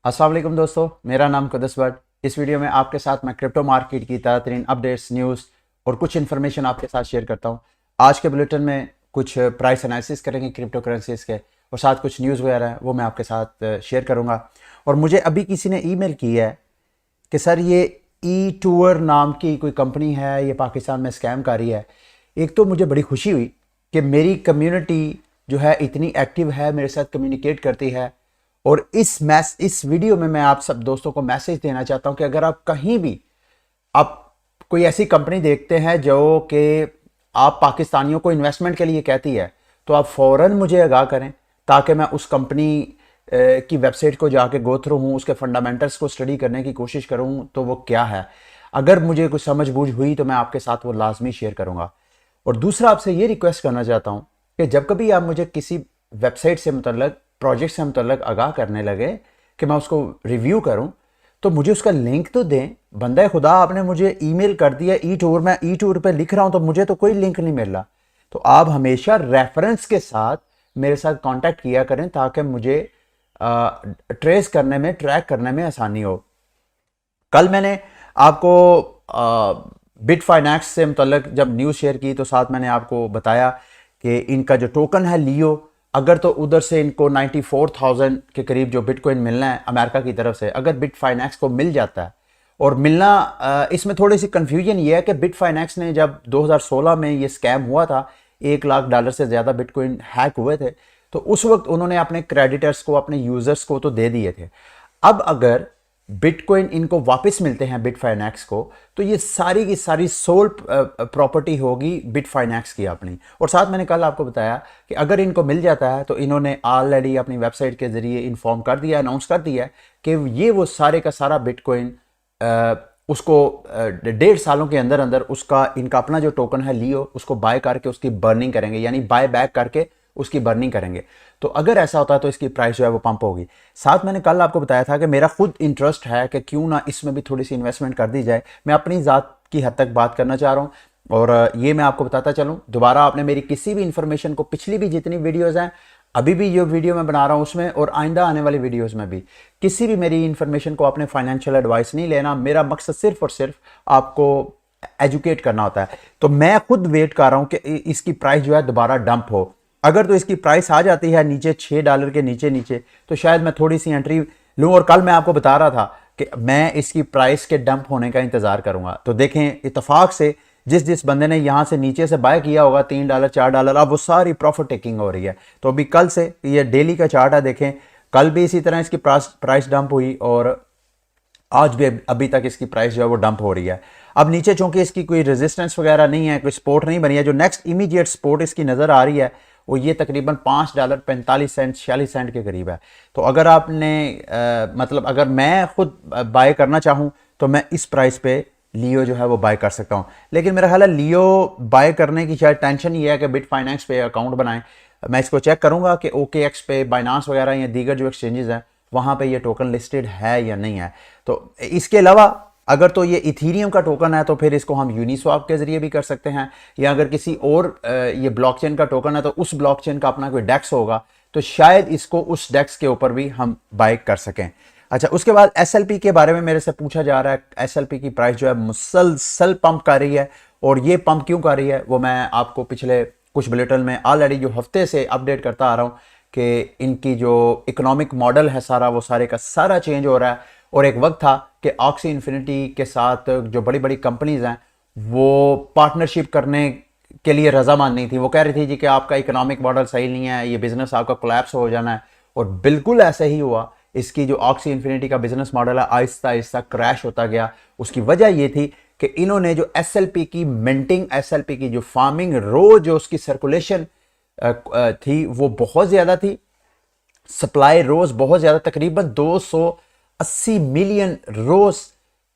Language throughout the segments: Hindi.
अस्सलाम वालेकुम दोस्तों, मेरा नाम कुदस भट्ट। इस वीडियो में आपके साथ मैं क्रिप्टो मार्केट की ताज़ा तरीन अपडेट्स, न्यूज़ और कुछ इन्फॉर्मेशन आपके साथ शेयर करता हूं। आज के बुलेटिन में कुछ प्राइस एनालिसिस करेंगे क्रिप्टो करेंसीज के, और साथ कुछ न्यूज़ वगैरह है वो मैं आपके साथ शेयर करूंगा। और मुझे अभी किसी ने ईमेल की है कि सर ये ई टूर नाम की कोई कंपनी है, ये पाकिस्तान में स्कैम कर रही है। एक तो मुझे बड़ी खुशी हुई कि मेरी कम्युनिटी जो है इतनी एक्टिव है, मेरे साथ कम्युनिकेट करती है। और इस वीडियो में मैं आप सब दोस्तों को मैसेज देना चाहता हूं कि अगर आप कहीं भी आप कोई ऐसी कंपनी देखते हैं जो कि आप पाकिस्तानियों को इन्वेस्टमेंट के लिए कहती है, तो आप फौरन मुझे आगाह करें ताकि मैं उस कंपनी की वेबसाइट को जाके गो थ्रू हूँ, उसके फंडामेंटल्स को स्टडी करने की कोशिश करूँ तो वो क्या है। अगर मुझे कुछ समझ बूझ हुई तो मैं आपके साथ वो लाजमी शेयर करूँगा। और दूसरा, आपसे ये रिक्वेस्ट करना चाहता हूँ कि जब कभी आप मुझे किसी वेबसाइट से मतलब प्रोजेक्ट से मतलब आगाह करने लगे कि मैं उसको रिव्यू करूं, तो मुझे उसका लिंक तो दें। बंदा खुदा, आपने मुझे ईमेल कर दिया ई टूर, मैं ई टूर पे लिख रहा हूं तो मुझे तो कोई लिंक नहीं मिल रहा। तो आप हमेशा रेफरेंस के साथ मेरे साथ कांटेक्ट किया करें ताकि मुझे ट्रेस करने में, ट्रैक करने में आसानी हो। कल मैंने आपको बिटफाइनेक्स से मुतल्लिक जब न्यूज़ शेयर की तो साथ मैंने आपको बताया कि इनका जो टोकन है लियो, अगर तो उधर से इनको 94,000 के करीब जो बिटकॉइन मिलना है अमेरिका की तरफ से, अगर बिटफाइनेक्स को मिल जाता है और मिलना, इसमें थोड़ी सी कंफ्यूजन ये है कि बिटफाइनेक्स ने जब 2016 में ये स्कैम हुआ था, $1 लाख से ज़्यादा बिटकॉइन हैक हुए थे, तो उस वक्त उन्होंने अपने क्रेडिटर्स को, अपने यूज़र्स को तो दे दिए थे। अब अगर बिटकॉइन इनको वापस मिलते हैं बिटफाइनेक्स को, तो ये सारी की सारी सोल प्रॉपर्टी होगी बिटफाइनेक्स की अपनी। और साथ मैंने कल आपको बताया कि अगर इनको मिल जाता है तो इन्होंने ऑलरेडी अपनी वेबसाइट के जरिए इन्फॉर्म कर दिया, अनाउंस कर दिया कि ये वो सारे का सारा बिटकॉइन उसको 1.5 सालों के अंदर अंदर उसका, इनका अपना जो टोकन है लियो, उसको बाय करके उसकी बर्निंग करेंगे, यानी बाय बैक करके उसकी बर्निंग करेंगे। तो अगर ऐसा होता है तो इसकी प्राइस जो है वो पंप होगी। साथ मैंने कल आपको बताया था कि मेरा खुद इंटरेस्ट है कि क्यों ना इसमें भी थोड़ी सी इन्वेस्टमेंट कर दी जाए। मैं अपनी ज़ात की हद तक बात करना चाह रहा हूँ और ये मैं आपको बताता चलूँ। दोबारा आपने मेरी किसी भी इंफॉर्मेशन को, पिछली भी जितनी वीडियोज़ हैं, अभी भी जो वीडियो मैं बना रहा हूँ उसमें और आइंदा आने वाली वीडियोज़ में भी, किसी भी मेरी इंफॉर्मेशन को आपने फाइनेंशियल एडवाइस नहीं लेना। मेरा मकसद सिर्फ और सिर्फ आपको एजुकेट करना होता है। तो मैं खुद वेट कर रहा हूँ कि इसकी प्राइस जो है दोबारा डंप हो। अगर तो इसकी प्राइस आ जाती है नीचे $6 के नीचे नीचे, तो शायद मैं थोड़ी सी एंट्री लूँ। और कल मैं आपको बता रहा था कि मैं इसकी प्राइस के डंप होने का इंतजार करूंगा। तो देखें, इतफाक से जिस जिस बंदे ने यहाँ से नीचे से बाय किया होगा $3 $4, अब वो सारी प्रॉफिट टेकिंग हो रही है। तो अभी कल से ये डेली का चार्ट है, देखें कल भी इसी तरह इसकी प्राइस डंप हुई और आज भी अभी तक इसकी प्राइस जो है वो डंप हो रही है। अब नीचे चूंकि इसकी कोई रेजिस्टेंस वगैरह नहीं है, कोई सपोर्ट नहीं बनी है, जो नेक्स्ट इमीडिएट सपोर्ट इसकी नज़र आ रही है वो ये तकरीबन $5.45 46 के करीब है। तो अगर आपने मतलब अगर मैं खुद बाय करना चाहूँ तो मैं इस प्राइस पे लियो जो है वो बाय कर सकता हूँ। लेकिन मेरा ख्याल है लियो बाय करने की शायद टेंशन ये है कि बिटफाइनेक्स पे अकाउंट बनाएं। मैं इसको चेक करूँगा कि OKX पे, बाइनांस वगैरह या दीगर जो एक्सचेंजेस हैं वहाँ पे ये टोकन लिस्टेड है या नहीं है। तो इसके अलावा अगर तो ये इथीरियम का टोकन है तो फिर इसको हम यूनिस्वैप के जरिए भी कर सकते हैं, या अगर किसी और ये ब्लॉकचेन का टोकन है तो उस ब्लॉकचेन का अपना कोई डेक्स होगा तो शायद इसको उस डेक्स के ऊपर भी हम बाय कर सकें। अच्छा, उसके बाद SLP के बारे में मेरे से पूछा जा रहा है। SLP की प्राइस जो है मुसलसल पंप कर रही है, और ये पंप क्यों कर रही है वो मैं आपको पिछले कुछ बुलेटिन में ऑलरेडी जो हफ्ते से अपडेट करता आ रहा हूँ कि इनकी जो इकोनॉमिक मॉडल है सारा, वो सारे का सारा चेंज हो रहा है। और एक वक्त था कि ऑक्सी इन्फिनिटी के साथ जो बड़ी बड़ी कंपनीज हैं वो पार्टनरशिप करने के लिए रजामंद नहीं थी। वो कह रही थी जी कि आपका इकोनॉमिक मॉडल सही नहीं है, ये बिजनेस आपका कोलैप्स हो जाना है। और बिल्कुल ऐसा ही हुआ। इसकी जो ऑक्सी इन्फिनिटी का बिजनेस मॉडल है आहिस्ता आहिस्ता क्रैश होता गया। उसकी वजह ये थी कि इन्होंने जो SLP की मिंटिंग, SLP की जो फार्मिंग, रोज जो उसकी सर्कुलेशन थी वो बहुत ज्यादा थी। सप्लाई रोज बहुत ज्यादा, तकरीबन 280 मिलियन रोज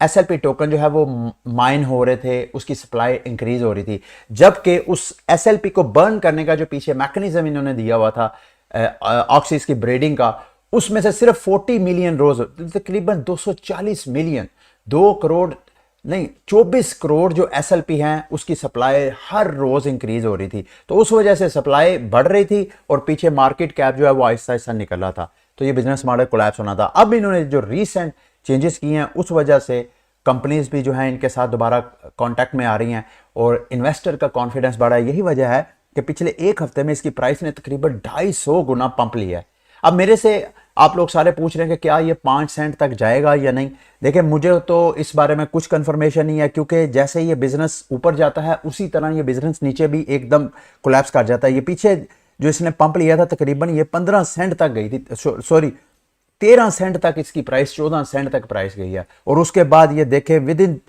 SLP टोकन जो है वो माइन हो रहे थे, उसकी सप्लाई इंक्रीज हो रही थी। जबकि उस SLP को बर्न करने का जो पीछे मैकेनिज्म इन्होंने दिया हुआ था ऑक्सीज की ब्रीडिंग का, उसमें से सिर्फ 40 मिलियन रोज, तकरीबन 240 मिलियन, 2 करोड़ नहीं 24 करोड़ जो SLP हैं उसकी सप्लाई हर रोज इंक्रीज हो रही थी। तो उस वजह से सप्लाई बढ़ रही थी और पीछे मार्केट कैप जो है वो आहिस्ता आहिस्ता निकल रहा था। तो ये बिजनेस मॉडल कोलैप्स होना था। अब इन्होंने जो रीसेंट चेंजेस किए हैं उस वजह से कंपनीज भी जो है इनके साथ दोबारा कांटेक्ट में आ रही हैं और इन्वेस्टर का कॉन्फिडेंस बढ़ा है। यही वजह है कि पिछले एक हफ्ते में इसकी प्राइस ने तकरीबन 250 गुना पंप लिया है। अब मेरे से आप लोग सारे पूछ रहे हैं कि क्या ये 5 सेंट तक जाएगा या नहीं। देखिए, मुझे तो इस बारे में कुछ कंफर्मेशन नहीं है, क्योंकि जैसे ये बिजनेस ऊपर जाता है उसी तरह ये बिजनेस नीचे भी एकदम कोलैप्स कर जाता है। ये पीछे जो इसने पंप लिया था तकरीबन ये 15 सेंट तक गई थी, सॉरी 13 सेंट तक इसकी प्राइस, 14 सेंट तक प्राइस गई है। और उसके बाद ये देखे विद इन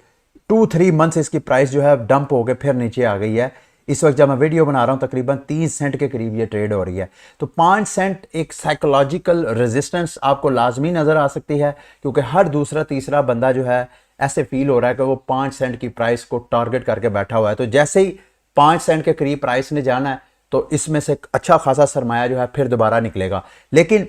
2-3 मंथ्स इसकी प्राइस जो है डंप हो गए फिर नीचे आ गई है। इस वक्त जब मैं वीडियो बना रहा हूं तकरीबन 3 सेंट के करीब ये ट्रेड हो रही है। तो 5 सेंट एक साइकोलॉजिकल रेजिस्टेंस आपको लाजमी नजर आ सकती है, क्योंकि हर दूसरा तीसरा बंदा जो है ऐसे फील हो रहा है कि वो 5 सेंट की प्राइस को टारगेट करके बैठा हुआ है। तो जैसे ही 5 सेंट के करीब प्राइस ने जाना है तो इसमें से अच्छा खासा सरमाया जो है फिर दोबारा निकलेगा। लेकिन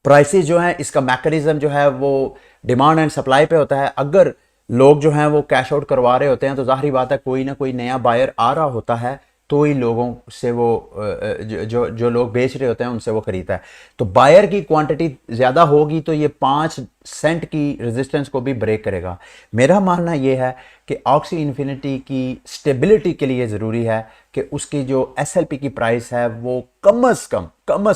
प्राइसेस जो है, इसका मैकेनिज्म जो है वो डिमांड एंड सप्लाई पे होता है। अगर लोग जो हैं वो कैश आउट करवा रहे होते हैं तो जाहिर बात है कोई ना कोई नया बायर आ रहा होता है, तो ही लोगों से वो जो लोग बेच रहे होते हैं उनसे वो खरीदता है। तो बायर की क्वांटिटी ज़्यादा होगी तो ये 5 सेंट की रेजिस्टेंस को भी ब्रेक करेगा। मेरा मानना ये है कि ऑक्सी इन्फिनिटी की स्टेबिलिटी के लिए ज़रूरी है कि उसकी जो SLP की प्राइस है वो कम अज़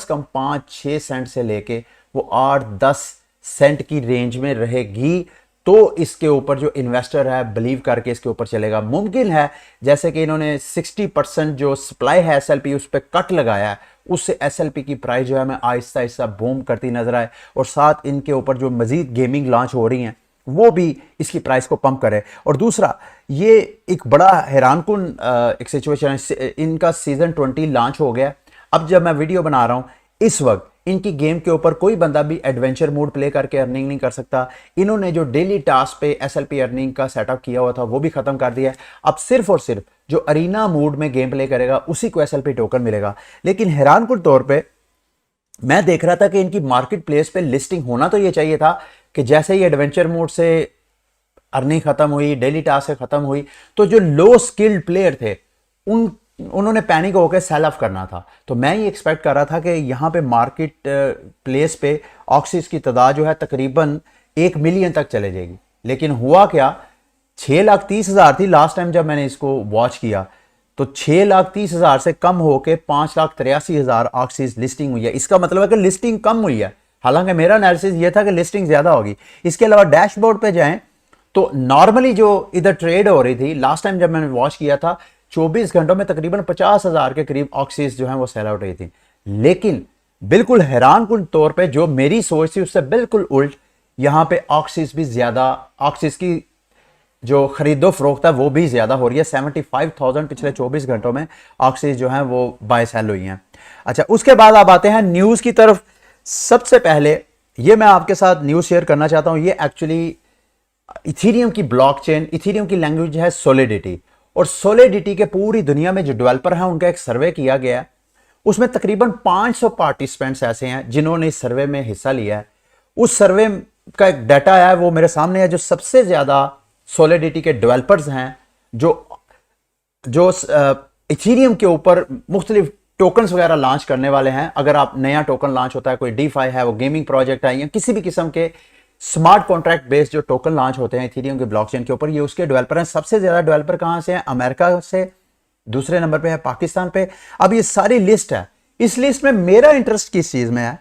कम 5-6 सेंट से लेके वो 8-10 सेंट की रेंज में रहेगी, तो इसके ऊपर जो इन्वेस्टर है बिलीव करके इसके ऊपर चलेगा। मुमकिन है जैसे कि इन्होंने 60% जो सप्लाई है SLP उस पर कट लगाया है, उससे SLP की प्राइस जो है मैं आहिस्ता आहिस्ता बूम करती नजर आए, और साथ इनके ऊपर जो मजीद गेमिंग लॉन्च हो रही हैं वो भी इसकी प्राइस को पंप करे। और दूसरा, ये एक बड़ा हैरानकुन एक सिचुएशन है, इनका सीजन 20 लॉन्च हो गया। अब जब मैं वीडियो बना रहा हूँ इस वक्त इनकी गेम के ऊपर कोई बंदा भी एडवेंचर मोड प्ले करके अर्निंग नहीं कर सकता। इन्होंने जो डेली टास्क पे SLP अर्निंग का सेटअप किया हुआ था वो भी खत्म कर दिया है। अब सिर्फ और सिर्फ जो अरीना मोड में गेम प्ले करेगा उसी को SLP टोकन मिलेगा। लेकिन हैरानकुन तौर पे मैं देख रहा था कि इनकी मार्केट प्लेस पे लिस्टिंग होना तो ये चाहिए था कि जैसे ही एडवेंचर मोड से अर्निंग खत्म हुई, डेली टास्क से खत्म हुई, तो जो लो स्किल्ड प्लेयर थे उन्होंने पैनिक होकर सेल ऑफ करना था। तो मैं ये एक्सपेक्ट कर रहा था कि यहाँ पे मार्केट प्लेस पे ऑक्सीज की तादाद जो है तकरीबन 1 मिलियन तक चले जाएगी। लेकिन हुआ क्या, 6,30,000 थी लास्ट टाइम जब मैंने इसको वॉच किया, तो 6,30,000 से कम होकर 5,83,000 ऑक्सीज लिस्टिंग हुई है। इसका मतलब है कि लिस्टिंग कम हुई है, हालांकि मेरा एनालिसिस ये था कि लिस्टिंग ज्यादा होगी। इसके अलावा डैशबोर्ड पे जाएं तो नॉर्मली जो इधर ट्रेड हो रही थी लास्ट टाइम जब मैंने वॉच किया था 24 घंटों में तकरीबन 50,000 के करीब ऑक्सीज जो है वो सेल आउट रही थी। लेकिन बिल्कुल हैरानकुन तौर पे जो मेरी सोच थी उससे बिल्कुल उल्ट, यहां पे ऑक्सीज भी ज्यादा, ऑक्सीज की जो खरीदो फरोख्त है वो भी ज्यादा हो रही है। 75,000 पिछले 24 घंटों में ऑक्सीज जो है वो बाय सेल हुई हैं। अच्छा, उसके बाद आप आते हैं न्यूज की तरफ। सबसे पहले ये मैं आपके साथ न्यूज शेयर करना चाहता हूं। ये एक्चुअली इथेरियम की ब्लॉकचेन, इथेरियम की लैंग्वेज है सोलिडिटी, और सोलिडिटी के पूरी दुनिया में जो डेवलपर हैं उनका एक सर्वे किया गया है। उसमें तकरीबन 500 पार्टिसिपेंट्स ऐसे हैं जिन्होंने इस सर्वे में हिस्सा लिया है। उस सर्वे का एक डाटा आया है वो मेरे सामने है। जो सबसे ज्यादा सोलिडिटी के डेवलपर्स हैं, जो इथेरियम के ऊपर मुख्तलिफ टोकन्स वगैरह लॉन्च करने वाले हैं। अगर आप नया टोकन लॉन्च होता है, कोई DeFi है, वो गेमिंग प्रोजेक्ट है, या किसी भी किस्म के स्मार्ट कॉन्ट्रैक्ट बेस्ड जो टोकन लॉन्च होते हैं इथेरियम के ब्लॉकचेन के ऊपर, ये उसके डेवलपर हैं। सबसे ज्यादा डेवलपर कहां से हैं? अमेरिका से, दूसरे नंबर पे है पाकिस्तान पे। अब ये सारी लिस्ट है, इस लिस्ट में मेरा इंटरेस्ट किस चीज में है?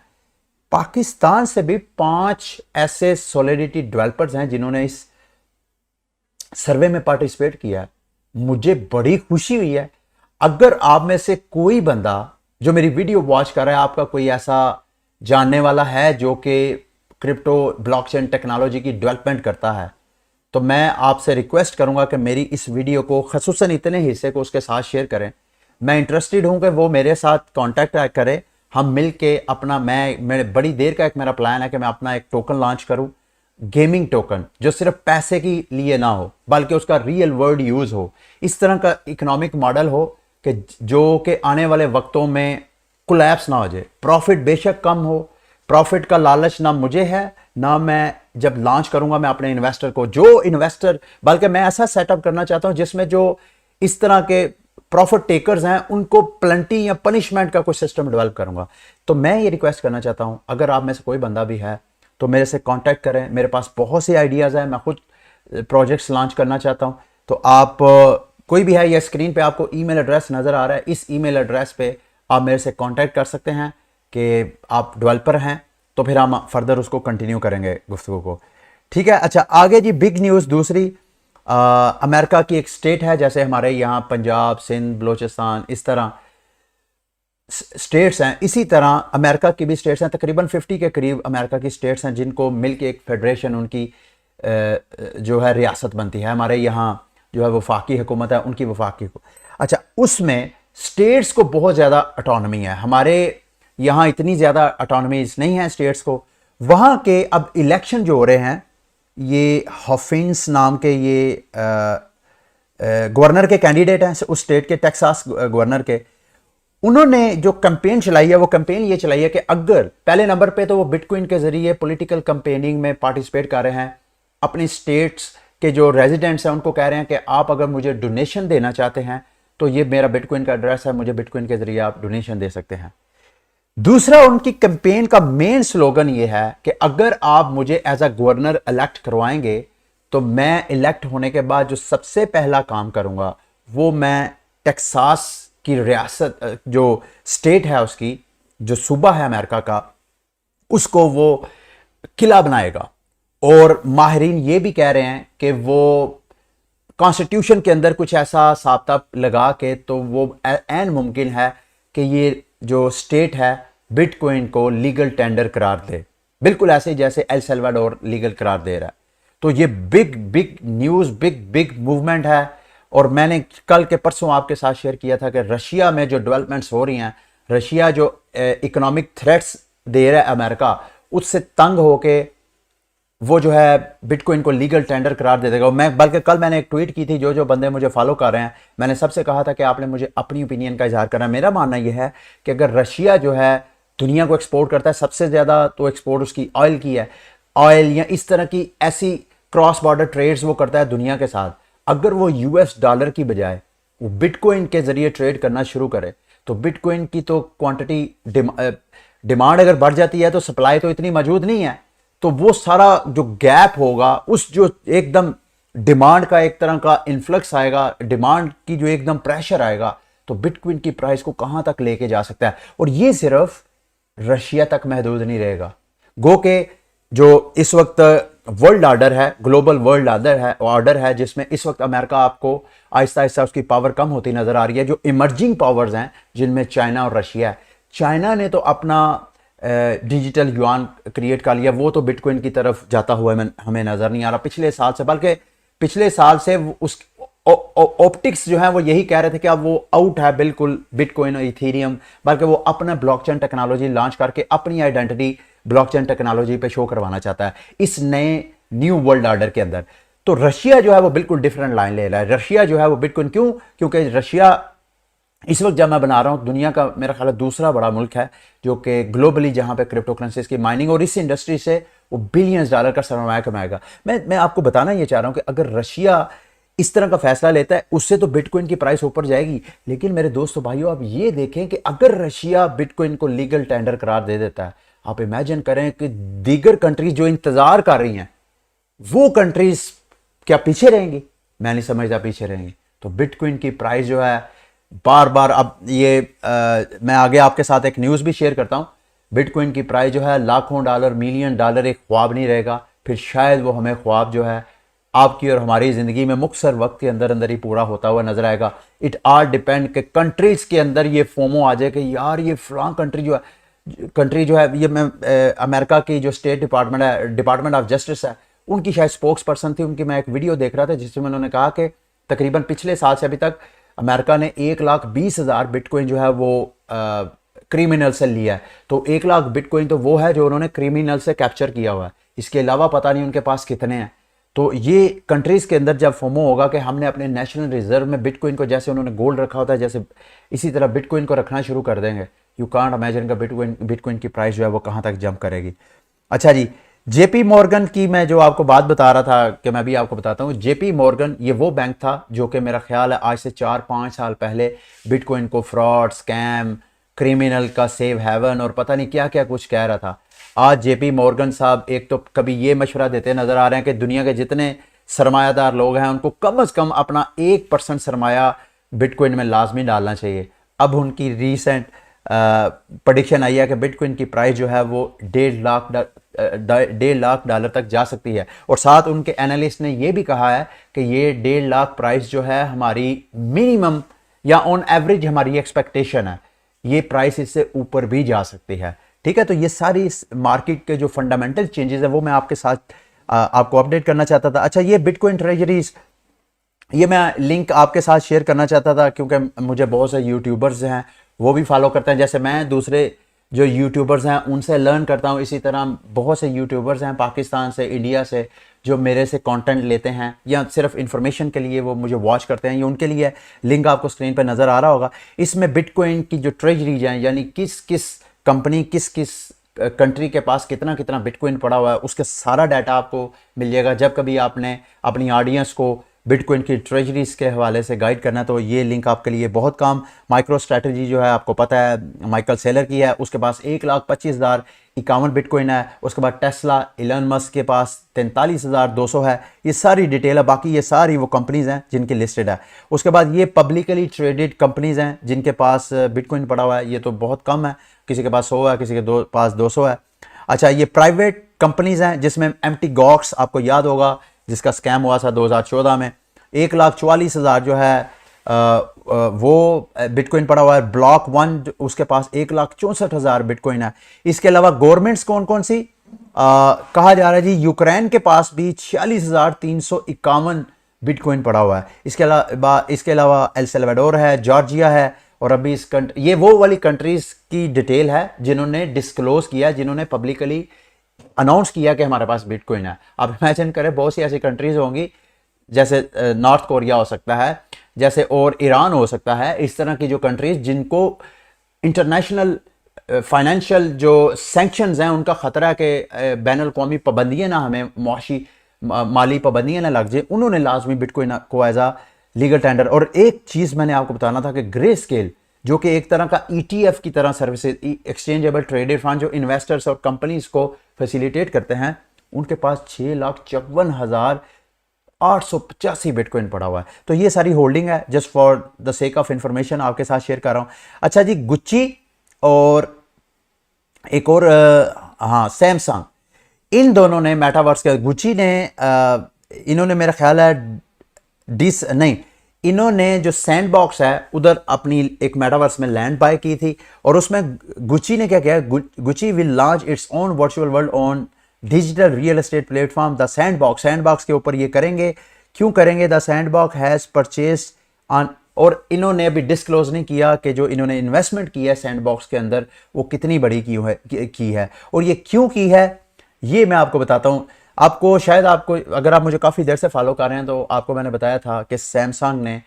पाकिस्तान से भी 5 ऐसे सॉलिडिटी डेवलपर्स हैं जिन्होंने इस सर्वे में पार्टिसिपेट किया है। मुझे बड़ी खुशी हुई है। अगर आप में से कोई बंदा जो मेरी वीडियो वॉच कर रहा है, आपका कोई ऐसा जानने वाला है जो कि क्रिप्टो ब्लॉकचेन टेक्नोलॉजी की डेवलपमेंट करता है, तो मैं आपसे रिक्वेस्ट करूंगा कि मेरी इस वीडियो को खसूसन इतने हिस्से को उसके साथ शेयर करें। मैं इंटरेस्टेड हूं कि वो मेरे साथ कांटेक्ट करे, हम मिल के अपना, मेरे बड़ी देर का एक मेरा प्लान है कि मैं अपना एक टोकन लॉन्च करूं, गेमिंग टोकन, जो सिर्फ पैसे के लिए ना हो बल्कि उसका रियल वर्ल्ड यूज हो। इस तरह का इकोनॉमिक मॉडल हो कि जो कि आने वाले वक्तों में कोलैप्स ना हो जाए। प्रॉफिट बेशक कम हो, प्रॉफिट का लालच ना मुझे है ना मैं जब लॉन्च करूंगा मैं अपने इन्वेस्टर को, जो इन्वेस्टर, बल्कि मैं ऐसा सेटअप करना चाहता हूं जिसमें जो इस तरह के प्रॉफिट टेकर्स हैं उनको प्लेंटी या पनिशमेंट का कोई सिस्टम डेवलप करूंगा। तो मैं ये रिक्वेस्ट करना चाहता हूं, अगर आप में से कोई बंदा भी है तो मेरे से कांटेक्ट करें। मेरे पास बहुत से आइडियाज़ हैं, मैं खुद प्रोजेक्ट्स लॉन्च करना चाहता हूं। तो आप कोई भी है, या स्क्रीन पे आपको ईमेल एड्रेस नज़र आ रहा है, इस ईमेल एड्रेस पे आप मेरे से कांटेक्ट कर सकते हैं कि आप डेवलपर हैं, तो फिर हम फर्दर उसको कंटिन्यू करेंगे गुफ्तगू को। ठीक है, अच्छा आगे जी बिग न्यूज़ दूसरी, अमेरिका की एक स्टेट है, जैसे हमारे यहाँ पंजाब, सिंध, बलोचिस्तान, इस तरह स्टेट्स हैं, इसी तरह अमेरिका की भी स्टेट्स हैं। तकरीबन 50 के करीब अमेरिका की स्टेट्स हैं जिनको मिलके एक फेडरेशन, उनकी जो है रियासत बनती है। हमारे यहाँ जो है वफाकी हुकूमत है, उनकी वफाकी। अच्छा, उसमें स्टेट्स को बहुत ज़्यादा ऑटोनमी है, हमारे यहाँ इतनी ज़्यादा ऑटोनमीज नहीं है स्टेट्स को। वहाँ के अब इलेक्शन जो हो रहे हैं, ये हॉफिन्स नाम के ये गवर्नर के कैंडिडेट हैं उस स्टेट के, टेक्सास गवर्नर के। उन्होंने जो कैंपेन चलाई है, वो कैंपेन ये चलाई है कि अगर पहले नंबर पे तो वो बिटकॉइन के जरिए पॉलिटिकल कैंपेनिंग में पार्टिसिपेट कर रहे हैं। अपनी स्टेट्स के जो रेजिडेंट्स हैं उनको कह रहे हैं कि आप अगर मुझे डोनेशन देना चाहते हैं तो ये मेरा बिटकॉइन का एड्रेस है, मुझे बिटकॉइन के जरिए आप डोनेशन दे सकते हैं। दूसरा, उनकी कैंपेन का मेन स्लोगन ये है कि अगर आप मुझे एज अ गवर्नर इलेक्ट करवाएंगे तो मैं इलेक्ट होने के बाद जो सबसे पहला काम करूंगा वो मैं टेक्सास की रियासत, जो स्टेट है उसकी, जो सूबा है अमेरिका का, उसको वो किला बनाएगा। और माहिरीन ये भी कह रहे हैं कि वो कॉन्स्टिट्यूशन के अंदर कुछ ऐसा साबता लगा के तो वो ऐन मुमकिन है कि ये जो स्टेट है बिटकॉइन को लीगल टेंडर करार दे, बिल्कुल ऐसे जैसे एल सल्वाडोर लीगल करार दे रहा है। तो ये big big news, big movement है। और मैंने कल के परसों आपके साथ शेयर किया था कि रशिया में जो डेवलपमेंट्स हो रही हैं, रशिया जो इकोनॉमिक थ्रेट्स दे रहा है अमेरिका, उससे तंग होके वो जो है बिटकॉइन को लीगल टेंडर करार दे देगा। मैं बल्कि कल मैंने एक ट्वीट की थी, जो बंदे मुझे फॉलो कर रहे हैं, मैंने सबसे कहा था कि आपने मुझे अपनी ओपिनियन का इजहार करना है। मेरा मानना यह है कि अगर रशिया जो है दुनिया को एक्सपोर्ट करता है, सबसे ज़्यादा तो एक्सपोर्ट उसकी ऑयल की है, ऑयल या इस तरह की ऐसी क्रॉस बॉर्डर ट्रेड्स वो करता है दुनिया के साथ। अगर वो यूएस डॉलर की बजाय वो बिटकॉइन के जरिए ट्रेड करना शुरू करे तो बिटकॉइन की तो क्वांटिटी डिमांड अगर बढ़ जाती है तो सप्लाई तो इतनी मौजूद नहीं है, तो वो सारा जो गैप होगा, उस जो एकदम डिमांड का एक तरह का इन्फ्लक्स आएगा, डिमांड की जो एकदम प्रेशर आएगा, तो बिटकॉइन की प्राइस को कहां तक लेके जा सकता है। और ये सिर्फ रशिया तक महदूद नहीं रहेगा। गो के जो इस वक्त वर्ल्ड ऑर्डर है, ग्लोबल वर्ल्ड ऑर्डर है जिसमें इस वक्त अमेरिका आपको आहिस्ता आहिस्ता उसकी पावर कम होती नजर आ रही है। जो इमर्जिंग पावर्स हैं जिनमें चाइना और रशिया है, चाइना ने तो अपना डिजिटल युआन क्रिएट कर लिया, वो तो बिटकॉइन की तरफ जाता हुआ हमें नजर नहीं आ रहा पिछले साल से। बल्कि पिछले साल से उस ऑप्टिक्स जो है वो यही कह रहे थे कि अब वो आउट है बिल्कुल बिटकॉइन और इथेरियम, बल्कि वो अपना ब्लॉकचेन टेक्नोलॉजी लॉन्च करके अपनी आइडेंटिटी ब्लॉकचेन टेक्नोलॉजी पे शो करवाना चाहता है इस नए न्यू वर्ल्ड ऑर्डर के अंदर। तो रशिया जो है वो बिल्कुल डिफरेंट लाइन ले रहा है। रशिया जो है वो बिटकॉइन क्योंकि रशिया इस वक्त जब मैं बना रहा हूं, दुनिया का मेरा ख्याल है दूसरा बड़ा मुल्क है जो कि ग्लोबली जहां पे क्रिप्टो करेंसीज की माइनिंग और इस इंडस्ट्री से वो बिलियंस डॉलर का सरमाया कमाएगा। मैं आपको बताना ये चाह रहा हूं कि अगर रशिया इस तरह का फैसला लेता है उससे तो बिटकॉइन की प्राइस ऊपर जाएगी। लेकिन मेरे दोस्तों भाइयों, आप ये देखें कि अगर रशिया बिटकॉइन को लीगल टेंडर करार दे देता है, आप इमेजिन करें कि दीगर कंट्रीज जो इंतजार कर रही हैं वो कंट्रीज क्या पीछे रहेंगी? मैं नहीं समझता पीछे रहेंगी। तो बिटकॉइन की प्राइस जो है बार बार, अब ये मैं आगे आपके साथ एक न्यूज़ भी शेयर करता हूं, बिटकॉइन की प्राइस जो है लाखों डॉलर, मिलियन डॉलर एक ख्वाब नहीं रहेगा, फिर शायद वो हमें ख्वाब जो है आपकी और हमारी ज़िंदगी में मुख्तसर वक्त के अंदर अंदर ही पूरा होता हुआ नजर आएगा। इट आर डिपेंड कि कंट्रीज़ के अंदर ये फोमो आ जाए कि यार ये फलां कंट्री जो है ये मैं अमेरिका की जो स्टेट डिपार्टमेंट है, डिपार्टमेंट ऑफ जस्टिस है, उनकी शायद स्पोक्स पर्सन थी, उनकी मैं एक वीडियो देख रहा था जिसमें उन्होंने कहा कि तकरीबन पिछले साल से अभी तक अमेरिका ने 1,20,000 बिटकॉइन जो है वो क्रिमिनल से लिया है। तो 1,00,000 बिटकॉइन तो वो है जो उन्होंने क्रिमिनल से कैप्चर किया हुआ है, इसके अलावा पता नहीं उनके पास कितने हैं। तो ये कंट्रीज़ के अंदर जब फोमो होगा कि हमने अपने नेशनल रिजर्व में बिटकॉइन को, जैसे उन्होंने गोल्ड रखा होता है, जैसे इसी तरह बिटकॉइन को रखना शुरू कर देंगे, यू कांट इमेजिन का बिटकॉइन की प्राइस जो है वो कहाँ तक जंप करेगी। अच्छा जी, जेपी मॉर्गन की मैं जो आपको बात बता रहा था कि मैं भी आपको बताता हूँ, जेपी मॉर्गन ये वो बैंक था जो कि मेरा ख्याल है आज से 4-5 साल पहले बिटकॉइन को फ्रॉड, स्कैम, क्रिमिनल का सेव हेवन और पता नहीं क्या क्या कुछ कह रहा था। आज जेपी मॉर्गन साहब एक तो कभी ये मशवरा देते नजर आ रहे हैं कि दुनिया के जितने सरमायादार लोग हैं उनको कम से कम अपना 1% सरमाया बिटकॉइन में लाजमी डालना चाहिए। अब उनकी रीसेंट प्रेडिक्शन आई है कि बिटकॉइन की प्राइस जो है वो 1.5 लाख डॉलर तक जा सकती है। और साथ उनके एनालिस्ट ने ये भी कहा है कि ये 1.5 लाख प्राइस जो है हमारी मिनिमम या ऑन एवरेज हमारी एक्सपेक्टेशन है, ये प्राइस इससे ऊपर भी जा सकती है। ठीक है, तो ये सारी मार्केट के जो फंडामेंटल चेंजेस है वो मैं आपके साथ आपको अपडेट करना चाहता था। अच्छा, ये बिटकॉइन ट्रेजरीज, ये मैं लिंक आपके साथ शेयर करना चाहता था क्योंकि मुझे बहुत से यूट्यूबर्स हैं वो भी फॉलो करते हैं, जैसे मैं दूसरे जो यूट्यूबर्स हैं उनसे लर्न करता हूँ। इसी तरह बहुत से यूट्यूबर्स हैं पाकिस्तान से, इंडिया से, जो मेरे से कंटेंट लेते हैं या सिर्फ इंफॉर्मेशन के लिए वो मुझे वॉच करते हैं। ये उनके लिए लिंक आपको स्क्रीन पर नज़र आ रहा होगा। इसमें बिटकॉइन की जो ट्रेजरीज हैं, यानी किस किस कंपनी, किस किस कंट्री के पास कितना कितना बिटकॉइन पड़ा हुआ है, उसका सारा डाटा आपको मिल जाएगा। जब कभी आपने अपनी ऑडियंस को बिटकॉइन की ट्रेजरीज के हवाले से गाइड करना है तो ये लिंक आपके लिए बहुत काम। माइक्रो स्ट्रैटेजी जो है आपको पता है माइकल सेलर की है, उसके पास 1,25,051 बिटकॉइन है। उसके बाद टेस्ला, इलन मस्क के पास 43,200 है। ये सारी डिटेल है, बाकी ये सारी वो कंपनीज हैं जिनकी लिस्टेड है। उसके बाद ये पब्लिकली ट्रेडेड कंपनीज हैं जिनके पास बिटकॉइन पड़ा हुआ है, ये तो बहुत कम है, किसी के पास 100 है, किसी के पास 200 है। अच्छा, ये प्राइवेट कंपनीज हैं जिसमें एम्प्टी गॉक्स आपको याद होगा जिसका स्कैम हुआ था 2014 में, 1,44,000 जो है वो बिटकॉइन पड़ा हुआ है। ब्लॉक वन उसके पास 1,64,000 बिटकॉइन है। इसके अलावा गवर्नमेंट्स कौन कौन सी कहा जा रहा है जी, यूक्रेन के पास भी 46,351 बिटकॉइन पड़ा हुआ है। इसके अलावा एल सल्वाडोर है, जॉर्जिया है, और अभी ये वो वाली कंट्रीज की डिटेल है जिन्होंने डिस्क्लोज किया, जिन्होंने पब्लिकली अनाउंस किया कि हमारे पास बिटकॉइन है। आप इमेजिन करें बहुत सी ऐसी कंट्रीज होंगी जैसे नॉर्थ कोरिया हो सकता है, जैसे और ईरान हो सकता है, इस तरह की जो कंट्रीज जिनको इंटरनेशनल फाइनेंशियल जो सैंक्शंस हैं उनका खतरा है कि बैन अल-अक़वामी पाबंदियाँ ना हमें मुआशी माली पाबंदियाँ ना लग जाए, उन्होंने लाजमी बिटकॉइन को एज आ लीगल टेंडर। और एक चीज़ मैंने आपको बताना था कि ग्रे स्केल जो कि एक तरह का ETF की तरह सर्विसेज, एक्सचेंजेबल ट्रेडेड फंड, जो इन्वेस्टर्स और कंपनीज को फैसिलिटेट करते हैं, उनके पास 6,54,885 बिटकॉइन पड़ा हुआ है। तो ये सारी होल्डिंग है, just for the sake of information आपके साथ शेयर कर रहा हूं। अच्छा जी, गुच्ची और एक और हाँ सैमसंग, इन दोनों ने मेटावर्स के, गुच्ची ने इन्होंने मेरा ख्याल है इन्होंने जो सैंडबॉक्स है उधर अपनी एक मेटावर्स में लैंड बाय की थी, और उसमें गुच्ची ने क्या किया, Gucci will launch its own virtual world on digital real estate platform the sandbox. Sandbox के ऊपर ये करेंगे, क्यों करेंगे, the sandbox has purchase on, और इन्होंने अभी डिस्क्लोज नहीं किया कि जो इन्होंने इन्वेस्टमेंट की है सैंडबॉक्स के अंदर वो कितनी बड़ी की है और ये क्यों की है, ये मैं आपको बताता हूँ। आपको शायद अगर आप मुझे काफ़ी देर से फॉलो कर रहे हैं तो आपको मैंने बताया था कि सैमसंग ने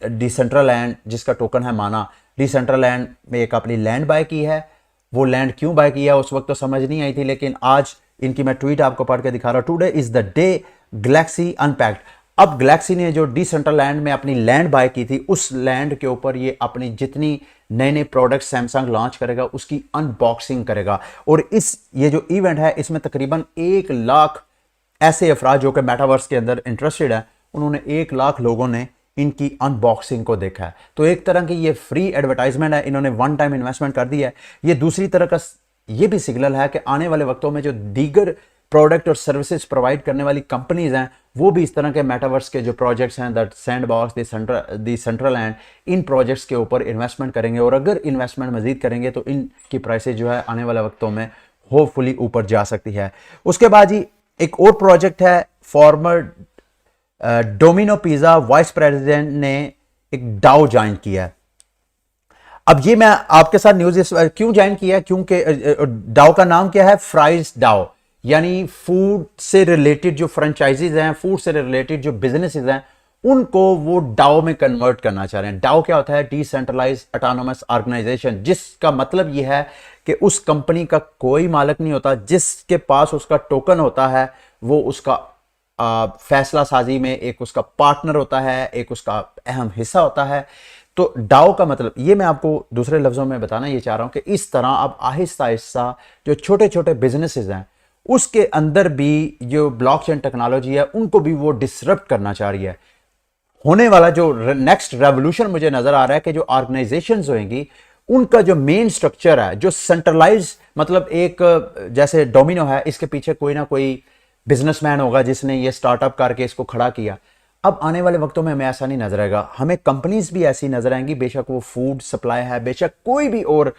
डिसेंट्रलैंड, जिसका टोकन है माना, डिसेंट्रलैंड में एक अपनी लैंड बाय की है। वो लैंड क्यों बाय किया उस वक्त तो समझ नहीं आई थी, लेकिन आज इनकी मैं ट्वीट आपको पढ़ के दिखा रहा हूँ। Today is the day Galaxy unpacked. अब गैलेक्सी ने जो डिसेंट्रलैंड में अपनी लैंड बाय की थी, उस लैंड के ऊपर ये अपनी जितनी नए नए प्रोडक्ट सैमसंग लॉन्च करेगा उसकी अनबॉक्सिंग करेगा। और ये जो इवेंट है इसमें तकरीबन 1 लाख ऐसे अफराद जो कि मेटावर्स के अंदर इंटरेस्टेड है, उन्होंने 1 लाख लोगों ने इनकी अनबॉक्सिंग को देखा है। तो एक तरह की ये फ्री एडवर्टाइजमेंट है, इन्होंने वन टाइम इन्वेस्टमेंट कर दी है। ये दूसरी तरह का ये भी सिग्नल है कि आने वाले वक्तों में जो दीगर प्रोडक्ट और सर्विसेज प्रोवाइड करने वाली कंपनीज हैं वो भी इस तरह के मेटावर्स के जो प्रोजेक्ट्स हैं, दैट सैंडबॉक्स, दी सेंट्रलैंड, इन प्रोजेक्ट्स के ऊपर इन्वेस्टमेंट करेंगे। और अगर इन्वेस्टमेंट मजीद करेंगे तो इनकी प्राइसेज जो है आने वाले वक्तों में होपफुली ऊपर जा सकती है। उसके बाद जी एक और प्रोजेक्ट है, farmer domino pizza vice president ने एक डाओ ज्वाइन किया है। अब ये मैं आपके साथ न्यूज क्यों ज्वाइन किया है, क्योंकि डाओ का नाम क्या है, फ्राइज डाओ, यानी फूड से रिलेटेड जो फ्रेंचाइजीज हैं, फूड से रिलेटेड जो बिजनेसेस हैं, उनको वो डाओ में कन्वर्ट करना चाह रहे हैं। डाओ क्या होता है? डिसेंट्रलाइज ऑटोनोमस ऑर्गेनाइजेशन, जिसका मतलब ये है कि उस कंपनी का कोई मालिक नहीं होता, जिसके पास उसका टोकन होता है वो उसका फैसला साजी में एक उसका पार्टनर होता है, एक उसका अहम हिस्सा होता है। तो डाओ का मतलब ये मैं आपको दूसरे लफ्जों में बताना ये चाह रहा हूं कि इस तरह अब आहिस्ता आहिस्ता जो छोटे छोटे बिजनेसेस हैं उसके अंदर भी जो ब्लॉकचेन टेक्नोलॉजी है उनको भी वो डिसरप्ट करना चाह रही है। होने वाला जो नेक्स्ट रेवोल्यूशन मुझे नजर आ रहा है कि जो ऑर्गेनाइजेशंस होंगी उनका जो मेन स्ट्रक्चर है, जो सेंट्रलाइज, मतलब एक जैसे डोमिनो है, इसके पीछे कोई ना कोई बिजनेसमैन होगा जिसने ये स्टार्टअप करके इसको खड़ा किया। अब आने वाले वक्तों में हमें ऐसा नहीं नजर आएगा, हमें कंपनीज भी ऐसी नजर आएंगी, बेशक वो फूड सप्लाई है, बेशक कोई भी और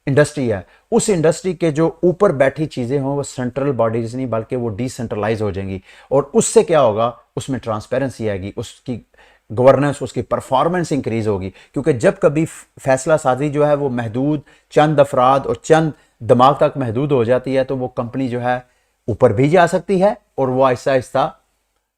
इंडस्ट्री है, उस इंडस्ट्री के जो ऊपर बैठी चीजें हों वो सेंट्रल बॉडीज नहीं बल्कि वो डिसेंट्रलाइज हो जाएंगी। और उससे क्या होगा? उसमें ट्रांसपेरेंसी आएगी, उसकी गवर्नेंस, उसकी परफॉर्मेंस इंक्रीज होगी। क्योंकि जब कभी फैसला साजी जो है वो महदूद चंद अफराद और चंद दिमाग तक महदूद हो जाती है तो वो कंपनी जो है ऊपर भी जा सकती है और वो आहिस्ता आहिस्ता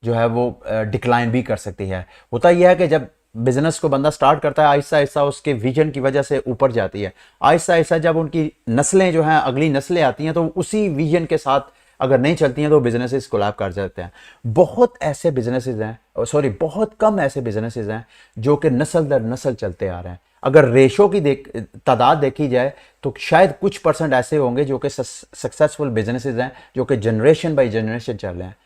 जो है वो डिक्लाइन भी कर सकती है। होता यह है कि जब बिजनेस को बंदा स्टार्ट करता है आहिस्ता आहिस्ता उसके विजन की वजह से ऊपर जाती है, आहिस्ता आहिस्ता जब उनकी नस्लें जो हैं अगली नस्लें आती हैं तो उसी विजन के साथ अगर नहीं चलती हैं तो बिजनेसेस कोलैप कर जाते हैं। बहुत ऐसे बिजनेसेस हैं, सॉरी बहुत कम ऐसे बिजनेसेस हैं जो कि नस्ल दर नस्ल चलते आ रहे हैं। अगर रेशो की तादाद देखी जाए तो शायद कुछ परसेंट ऐसे होंगे जो कि सक्सेसफुल बिजनेसेस हैं जो कि जनरेशन बाई जनरेशन चल रहे हैं,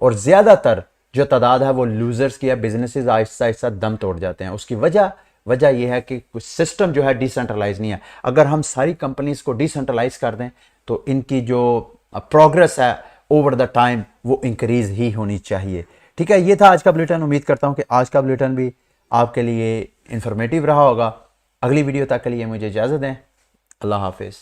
और ज्यादातर जो तादाद है वो लूजर्स की है। बिजनेसेस आहिस्ता आहिस्ता दम तोड़ जाते हैं। उसकी वजह यह है कि कुछ सिस्टम जो है डिसेंट्रलाइज नहीं है। अगर हम सारी कंपनीज को डिसेंट्रलाइज कर दें तो इनकी जो प्रोग्रेस है ओवर द टाइम वो इंक्रीज ही होनी चाहिए। ठीक है, ये था आज का बुलेटिन। उम्मीद करता हूं कि आज का बुलेटिन भी आपके लिए इंफॉर्मेटिव रहा होगा। अगली वीडियो तक के लिए मुझे इजाजत दें। अल्लाह हाफिज।